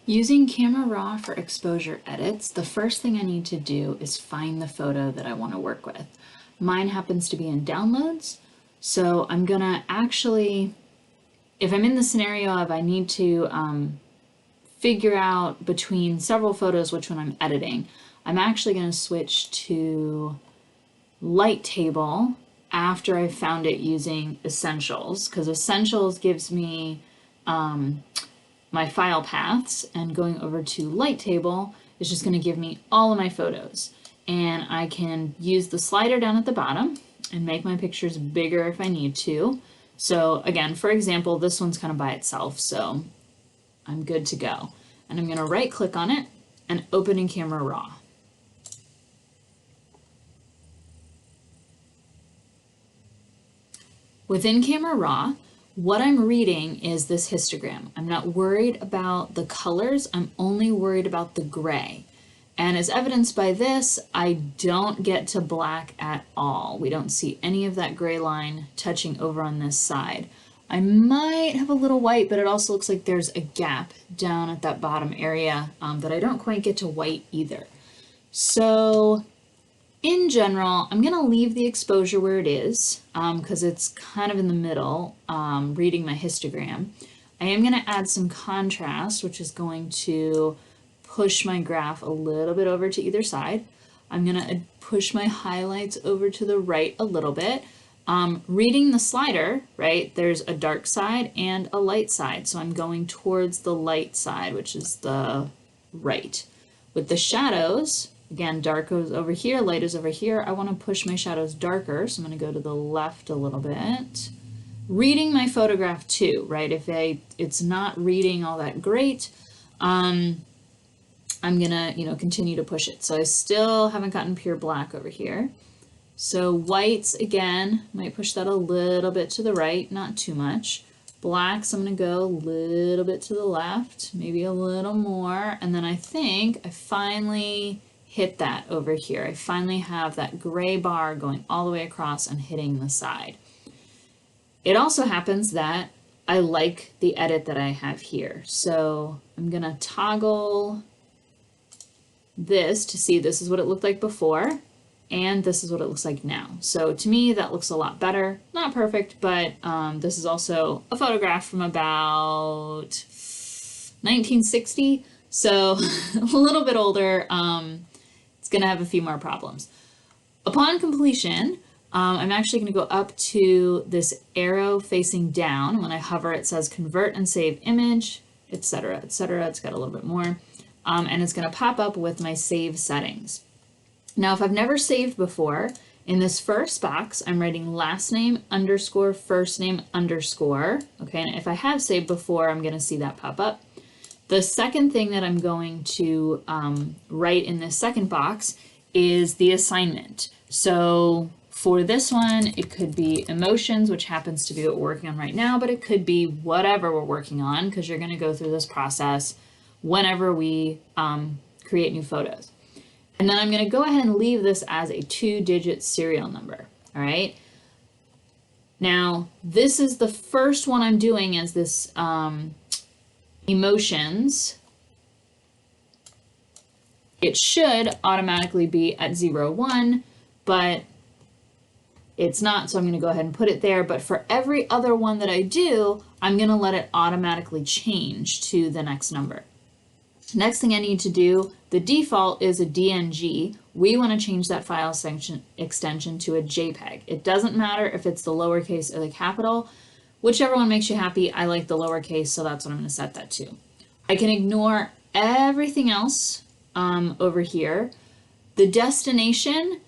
Using CameraRaw for exposure edits, the first thing I need to do is find the photo that I want to work with. Mine happens to be in downloads, so I'm gonna actually, if I'm in the scenario of I need to figure out between several photos which one I'm editing, I'm actually gonna switch to light table after I found it using Essentials, because Essentials gives me my file paths, and going over to light table is just going to give me all of my photos, and I can use the slider down at the bottom and make my pictures bigger if I need to. So again, for example, this one's kind of by itself, so I'm good to go. And I'm going to right click on it and open in CameraRaw. Within CameraRaw, what I'm reading is this histogram. I'm not worried about the colors, I'm only worried about the gray. And as evidenced by this, I don't get to black at all. We don't see any of that gray line touching over on this side. I might have a little white, but it also looks like there's a gap down at that bottom area that I don't quite get to white either. So in general, I'm going to leave the exposure where it is because it's kind of in the middle, reading my histogram. I am going to add some contrast, which is going to push my graph a little bit over to either side. I'm going to push my highlights over to the right a little bit. Reading the slider, right, there's a dark side and a light side. So I'm going towards the light side, which is the right. With the shadows, again, dark is over here, light is over here. I want to push my shadows darker, so I'm going to go to the left a little bit. Reading my photograph too, right? If it's not reading all that great, I'm going to, continue to push it. So I still haven't gotten pure black over here. So whites, again, might push that a little bit to the right, not too much. Blacks, I'm going to go a little bit to the left, maybe a little more. And then I think I finally hit that over here. I finally have that gray bar going all the way across and hitting the side. It also happens that I like the edit that I have here. So I'm going to toggle this to see this is what it looked like before, and this is what it looks like now. So to me, that looks a lot better. Not perfect, but this is also a photograph from about 1960, so a little bit older. It's going to have a few more problems. Upon completion, I'm actually going to go up to this arrow facing down. When I hover, it says convert and save image, etc., etc. It's got a little bit more. And it's going to pop up with my save settings. Now, if I've never saved before, in this first box, I'm writing last name underscore first name underscore. Okay, and if I have saved before, I'm going to see that pop up. The second thing that I'm going to write in this second box is the assignment. So for this one, it could be emotions, which happens to be what we're working on right now, but it could be whatever we're working on, because you're going to go through this process whenever we create new photos. And then I'm going to go ahead and leave this as a 2-digit serial number. All right. Now, this is the first one I'm doing as this emotions. It should automatically be at 01, but it's not, so I'm going to go ahead and put it there. But for every other one that I do, I'm going to let it automatically change to the next number. Next thing I need to do, the default is a DNG. We want to change that file extension to a JPEG. It doesn't matter if it's the lowercase or the capital. Whichever one makes you happy. I like the lowercase, so that's what I'm going to set that to. I can ignore everything else over here. The destination,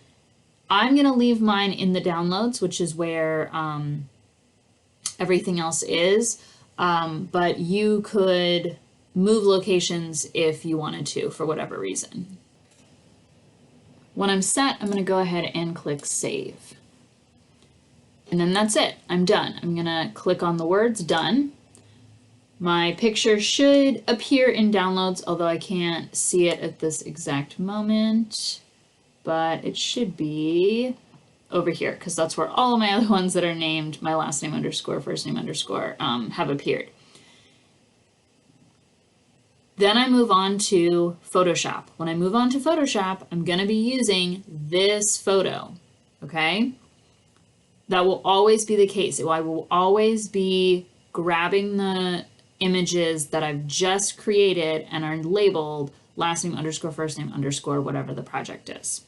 I'm going to leave mine in the downloads, which is where everything else is. But you could move locations if you wanted to, for whatever reason. When I'm set, I'm going to go ahead and click Save. And then that's it. I'm done. I'm going to click on the words Done. My picture should appear in downloads, although I can't see it at this exact moment. But it should be over here, because that's where all of my other ones that are named my last name underscore, first name underscore have appeared. Then I move on to Photoshop. When I move on to Photoshop, I'm gonna be using this photo, okay? That will always be the case. I will always be grabbing the images that I've just created and are labeled last name underscore first name underscore whatever the project is.